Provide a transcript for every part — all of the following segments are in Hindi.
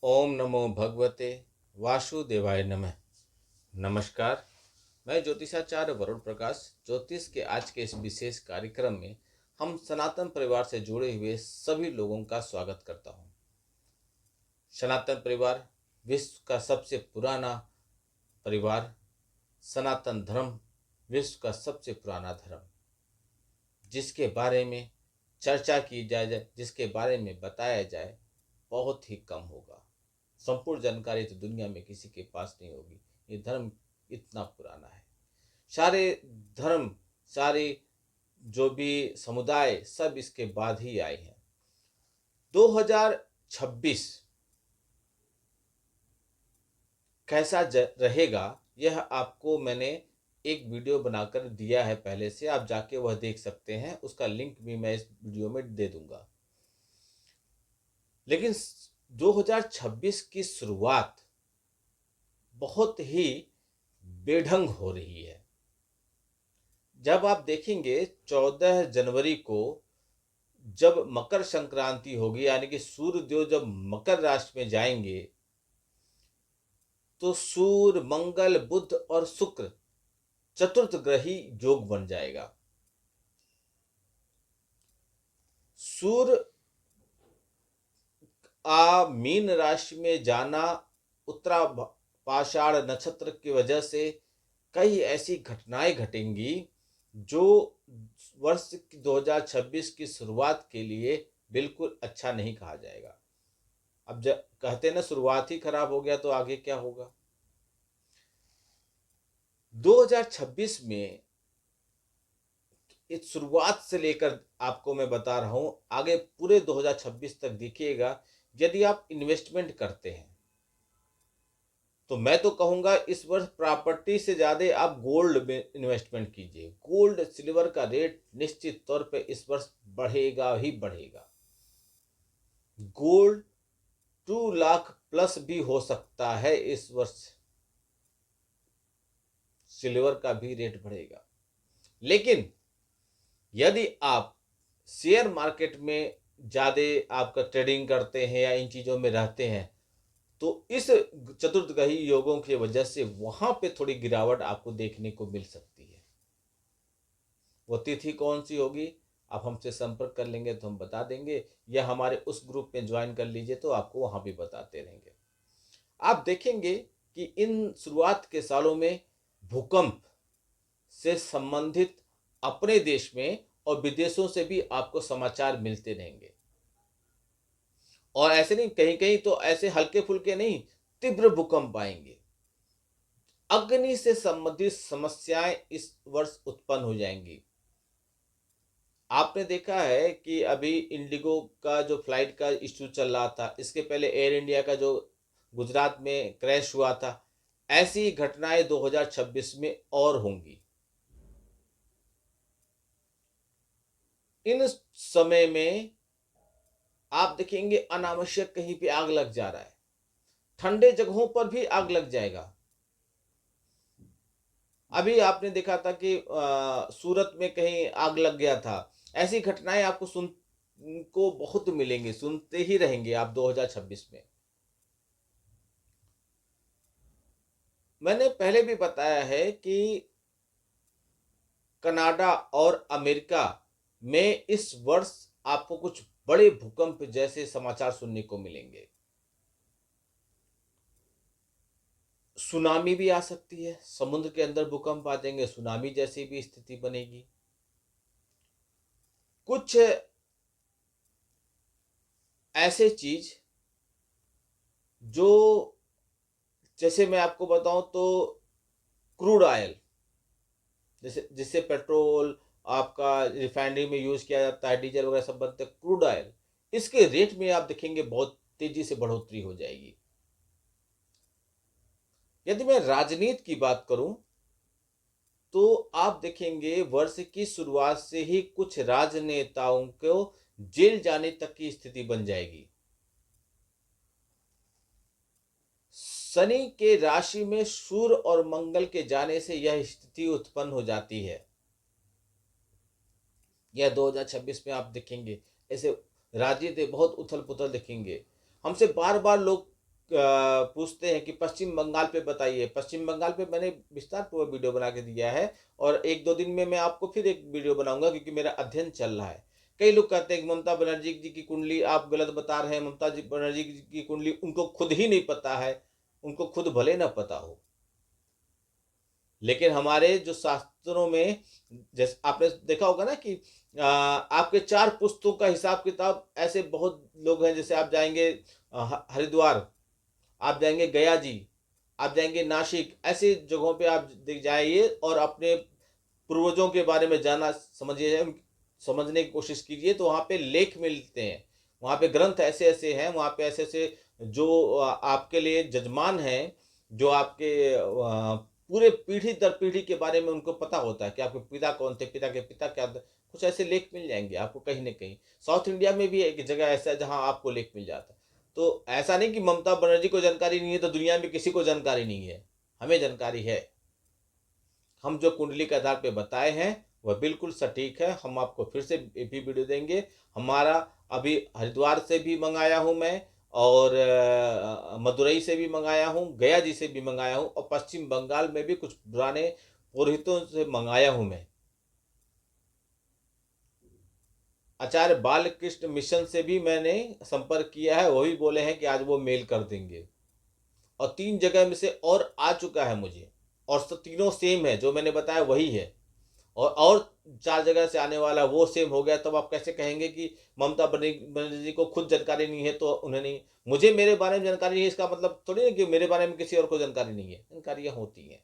ओम नमो भगवते वासुदेवाय नमः। नमस्कार। मैं ज्योतिषाचार्य वरुण प्रकाश ज्योतिष के आज के इस विशेष कार्यक्रम में हम सनातन परिवार से जुड़े हुए सभी लोगों का स्वागत करता हूं। सनातन परिवार विश्व का सबसे पुराना परिवार, सनातन धर्म विश्व का सबसे पुराना धर्म, जिसके बारे में चर्चा की जाए, जिसके बारे में बताया जाए, बहुत ही कम होगा। संपूर्ण जानकारी तो दुनिया में किसी के पास नहीं होगी। ये धर्म इतना पुराना है। सारे धर्म, सारे जो भी समुदाय, सब इसके बाद ही आए हैं। 2026 कैसा रहेगा, यह आपको मैंने एक वीडियो बनाकर दिया है पहले से, आप जाके वह देख सकते हैं। उसका लिंक भी मैं इस वीडियो में दे दूंगा। लेकिन 2026 की शुरुआत बहुत ही बेढंग हो रही है। जब आप देखेंगे 14 जनवरी को जब मकर संक्रांति होगी, यानी कि सूर्यदेव जब मकर राशि में जाएंगे, तो सूर्य, मंगल, बुध और शुक्र चतुर्थ ग्रही योग बन जाएगा। सूर्य मीन राशि में जाना, उत्तरा पाषाढ़ नक्षत्र की वजह से कई ऐसी घटनाएं घटेंगी जो वर्ष 2026 की शुरुआत के लिए बिल्कुल अच्छा नहीं कहा जाएगा। अब जब कहते हैं ना, शुरुआत ही खराब हो गया तो आगे क्या होगा। 2026 में इस शुरुआत से लेकर आपको मैं बता रहा हूं, आगे पूरे 2026 तक देखिएगा। यदि आप इन्वेस्टमेंट करते हैं तो मैं तो कहूंगा इस वर्ष प्रॉपर्टी से ज्यादा आप गोल्ड में इन्वेस्टमेंट कीजिए। गोल्ड सिल्वर का रेट निश्चित तौर पे इस वर्ष बढ़ेगा ही बढ़ेगा। गोल्ड 2 लाख प्लस भी हो सकता है इस वर्ष। सिल्वर का भी रेट बढ़ेगा। लेकिन यदि आप शेयर मार्केट में ज्यादा आपका ट्रेडिंग करते हैं या इन चीजों में रहते हैं, तो इस चतुर्थग्रही योगों की वजह से वहां पे थोड़ी गिरावट आपको देखने को मिल सकती है। वो तिथि कौन सी होगी, आप हमसे संपर्क कर लेंगे तो हम बता देंगे, या हमारे उस ग्रुप में ज्वाइन कर लीजिए तो आपको वहां भी बताते रहेंगे। आप देखेंगे कि इन शुरुआत के सालों में भूकंप से संबंधित अपने देश में और विदेशों से भी आपको समाचार मिलते रहेंगे। और ऐसे नहीं, कहीं कहीं तो ऐसे हल्के फुल्के नहीं, तीव्र भूकंप आएंगे। अग्नि से संबंधित समस्याएं इस वर्ष उत्पन्न हो जाएंगी। आपने देखा है कि अभी इंडिगो का जो फ्लाइट का इश्यू चल रहा था, इसके पहले एयर इंडिया का जो गुजरात में क्रैश हुआ था, ऐसी घटनाएं 2026 में और होंगी। इन समय में आप देखेंगे अनावश्यक कहीं पे आग लग जा रहा है, ठंडे जगहों पर भी आग लग जाएगा। अभी आपने देखा था कि सूरत में कहीं आग लग गया था। ऐसी घटनाएं आपको सुन को बहुत मिलेंगी, सुनते ही रहेंगे आप 2026 में। मैंने पहले भी बताया है कि कनाडा और अमेरिका में इस वर्ष आपको कुछ बड़े भूकंप जैसे समाचार सुनने को मिलेंगे। सुनामी भी आ सकती है, समुद्र के अंदर भूकंप आ जाएंगे, सुनामी जैसी भी स्थिति बनेगी। कुछ ऐसे चीज जो, जैसे मैं आपको बताऊं तो क्रूड ऑयल, जैसे जिससे पेट्रोल आपका रिफाइनरी में यूज किया जाता है, डीजल वगैरह सब बनते हैं, क्रूड ऑयल, इसके रेट में आप देखेंगे बहुत तेजी से बढ़ोतरी हो जाएगी। यदि मैं राजनीति की बात करूं तो आप देखेंगे वर्ष की शुरुआत से ही कुछ राजनेताओं को जेल जाने तक की स्थिति बन जाएगी। शनि के राशि में सूर्य और मंगल के जाने से यह स्थिति उत्पन्न हो जाती है। यह 2026 में आप देखेंगे ऐसे राजनीति बहुत उथल पुथल दिखेंगे। हमसे बार बार लोग पूछते हैं कि पश्चिम बंगाल पे बताइए। पश्चिम बंगाल पे मैंने विस्तार पूर्वक वीडियो बना के दिया है और 1-2 दिन में मैं आपको फिर एक वीडियो बनाऊंगा, क्योंकि मेरा अध्ययन चल रहा है। कई लोग कहते हैं कि ममता बनर्जी जी की कुंडली आप गलत बता रहे हैं, ममता जी बनर्जी जी की कुंडली उनको खुद ही नहीं पता है। उनको खुद भले ना पता हो, लेकिन हमारे जो शास्त्रों में, जैसे आपने देखा होगा ना कि आपके 4 पुस्तकों का हिसाब किताब ऐसे बहुत लोग हैं। जैसे आप जाएंगे हरिद्वार, आप जाएंगे गया जी, आप जाएंगे नासिक, ऐसी जगहों पे आप देख जाइए और अपने पूर्वजों के बारे में जानना समझिए, समझने की कोशिश कीजिए, तो वहाँ पे लेख मिलते हैं, वहाँ पे ग्रंथ ऐसे ऐसे हैं, वहाँ पे ऐसे ऐसे जो आपके लिए जजमान हैं, जो आपके पूरे पीढ़ी दर पीढ़ी के बारे में उनको पता होता है कि आपके पिता कौन थे, पिता के पिता क्या थे। कुछ ऐसे लेख मिल जाएंगे आपको कहीं ना कहीं। साउथ इंडिया में भी एक जगह ऐसा है जहाँ आपको लेख मिल जाता है। तो ऐसा नहीं कि ममता बनर्जी को जानकारी नहीं है तो दुनिया में किसी को जानकारी नहीं है, हमें जानकारी है। हम जो कुंडली के आधार पे बताए हैं वह बिल्कुल सटीक है। हम आपको फिर से भी वीडियो देंगे। हमारा अभी हरिद्वार से भी मंगाया हूँ मैं, और मदुरई से भी मंगाया हूँ, गया जी से भी मंगाया हूँ, और पश्चिम बंगाल में भी कुछ पुराने पुरोहितों से मंगाया हूँ मैं। आचार्य बालकृष्ण मिशन से भी मैंने संपर्क किया है, वो भी बोले हैं कि आज वो मेल कर देंगे। और 3 जगह में से और आ चुका है मुझे, और तीनों सेम है, जो मैंने बताया वही है। और 4 जगह से आने वाला वो सेम हो गया। तब आप कैसे कहेंगे कि ममता बनर्जी को खुद जानकारी नहीं है तो उन्हें नहीं। मुझे मेरे बारे में जानकारी नहीं है, इसका मतलब थोड़ी ना कि मेरे बारे में किसी और को जानकारी नहीं है। जानकारियां होती हैं।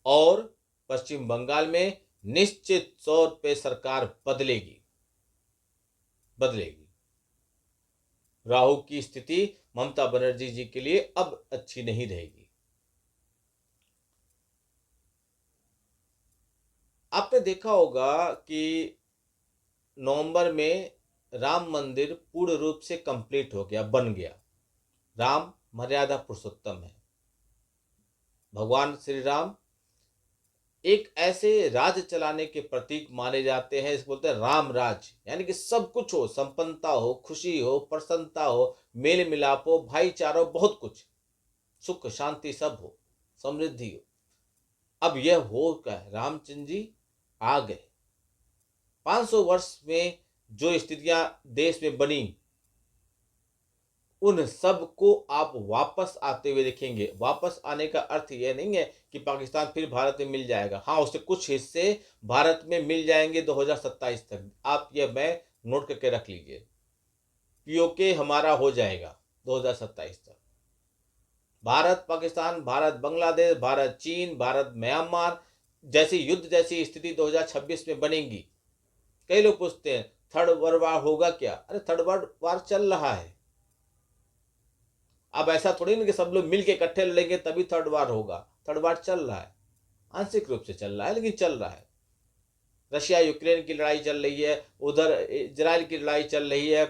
और पश्चिम बंगाल में निश्चित तौर पे सरकार बदलेगी, बदलेगी। राहु की स्थिति ममता बनर्जी जी के लिए अब अच्छी नहीं रहेगी। आपने देखा होगा कि नवंबर में राम मंदिर पूर्ण रूप से कंप्लीट हो गया, बन गया। राम मर्यादा पुरुषोत्तम है। भगवान श्री राम एक ऐसे राज चलाने के प्रतीक माने जाते हैं, इसको बोलते हैं राम राज। यानी कि सब कुछ हो, संपन्नता हो, खुशी हो, प्रसन्नता हो, मेल मिलाप हो, भाईचारा हो, बहुत कुछ, सुख शांति सब हो, समृद्धि हो। अब यह हो क्या, रामचंद्र जी आ गए। 500 वर्ष में जो स्थितियां देश में बनी, उन सब को आप वापस आते हुए देखेंगे। वापस आने का अर्थ यह नहीं है कि पाकिस्तान फिर भारत में मिल जाएगा। हाँ, उससे कुछ हिस्से भारत में मिल जाएंगे 2027 तक। आप यह मैं नोट करके रख लीजिए, पीओके हमारा हो जाएगा 2027 तक। भारत पाकिस्तान, भारत बांग्लादेश, भारत चीन, भारत म्यांमार जैसी युद्ध जैसी स्थिति 2026 में बनेगी। कई लोग पूछते हैं थर्ड वर्ल्ड वार होगा क्या? अरे थर्ड वर्ल्ड वार चल रहा है। अब ऐसा थोड़ी ना कि सब लोग मिल के इकट्ठे लड़ेंगे तभी थर्ड वार होगा। थर्ड वार चल रहा है, आंशिक रूप से चल रहा है, लेकिन चल रहा है। रशिया यूक्रेन की लड़ाई चल रही है, उधर इजराइल की लड़ाई चल रही है,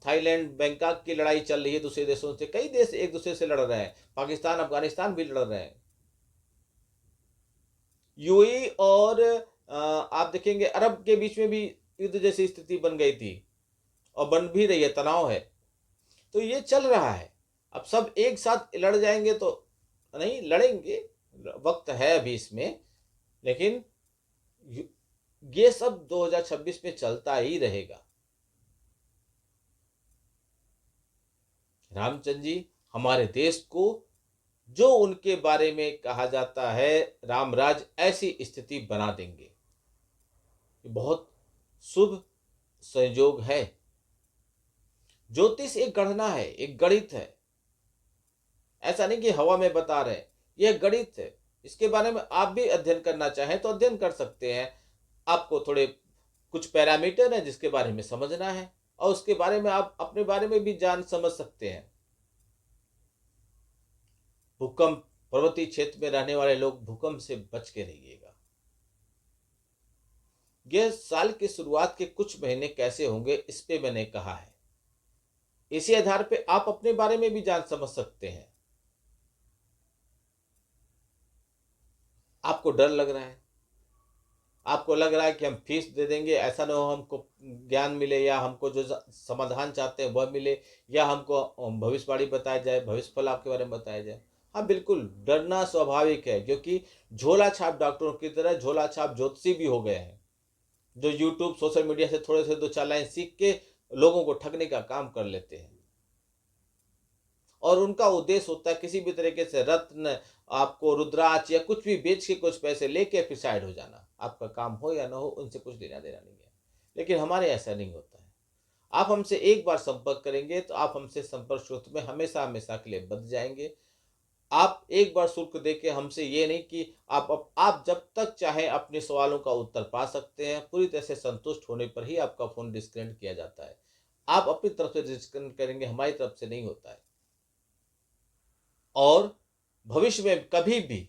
थाईलैंड बैंकॉक की लड़ाई चल रही है। दूसरे देशों से कई देश एक दूसरे से लड़ रहे हैं। पाकिस्तान अफगानिस्तान भी लड़ रहे हैं। यूएई और आप देखेंगे अरब के बीच में भी युद्ध जैसी स्थिति बन गई थी और बन भी रही है, तनाव है। तो ये चल रहा है। अब सब एक साथ लड़ जाएंगे तो नहीं, लड़ेंगे, वक्त है अभी इसमें, लेकिन ये सब 2026 में चलता ही रहेगा। रामचंद्र जी हमारे देश को, जो उनके बारे में कहा जाता है रामराज, ऐसी स्थिति बना देंगे। ये बहुत शुभ संयोग है। ज्योतिष एक गणना है, एक गणित है। ऐसा नहीं कि हवा में बता रहे, यह गणित है। इसके बारे में आप भी अध्ययन करना चाहें तो अध्ययन कर सकते हैं। आपको थोड़े कुछ पैरामीटर हैं जिसके बारे में समझना है, और उसके बारे में आप अपने बारे में भी जान समझ सकते हैं। भूकंप, पर्वतीय क्षेत्र में रहने वाले लोग भूकंप से बच के रहिएगा। यह साल की शुरुआत के कुछ महीने कैसे होंगे इस पे मैंने कहा है। इसी आधार पे आप अपने बारे में भी जान समझ सकते हैं। आपको डर लग रहा है, आपको लग रहा है कि हम फीस दे देंगे, ऐसा ना हो हमको ज्ञान मिले या हमको जो समाधान चाहते हैं वह मिले, या हमको भविष्यवाणी बताया जाए, भविष्य फल आपके बारे में बताया जाए। हाँ बिल्कुल, डरना स्वाभाविक है, क्योंकि झोला छाप डॉक्टरों की तरह झोला छाप ज्योतिषी भी हो गए हैं, जो यूट्यूब सोशल मीडिया से थोड़े से दो चार लाइन सीख के लोगों को ठगने का काम कर लेते हैं। और उनका उद्देश्य होता है किसी भी तरीके से रत्न, आपको रुद्राक्ष या कुछ भी बेच के कुछ पैसे लेके फिर साइड हो जाना। आपका काम हो या ना हो, उनसे कुछ लेना देना नहीं है। लेकिन हमारे ऐसा नहीं होता है। आप हमसे एक बार संपर्क करेंगे तो आप हमसे संपर्क सूत्र में हमेशा हमेशा के लिए बंध जाएंगे। आप एक बार शुल्क देके हमसे ये नहीं कि आप जब तक चाहे अपने सवालों का उत्तर पा सकते हैं। पूरी तरह से संतुष्ट होने पर ही आपका फोन डिस्कनेक्ट किया जाता है। आप अपनी तरफ से डिस्कनेक्ट करेंगे, हमारी तरफ से नहीं होता है। और भविष्य में कभी भी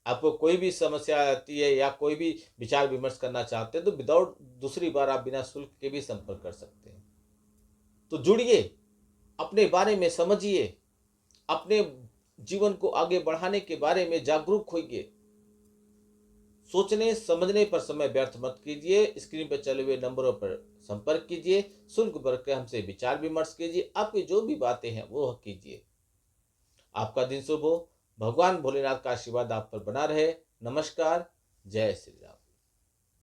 आपको कोई भी समस्या आती है या कोई भी विचार विमर्श करना चाहते हैं तो विदाउट दूसरी बार आप बिना शुल्क के भी संपर्क कर सकते हैं। तो जुड़िए, अपने बारे में समझिए, अपने जीवन को आगे बढ़ाने के बारे में जागरूक होइए। सोचने समझने पर समय व्यर्थ मत कीजिए। स्क्रीन पर चले हुए नंबरों पर संपर्क कीजिए, शुल्क भर के हमसे विचार विमर्श कीजिए, आपकी जो भी बातें हैं वो कीजिए। आपका दिन शुभ हो। भगवान भोलेनाथ का आशीर्वाद आप पर बना रहे। नमस्कार। जय श्री राम।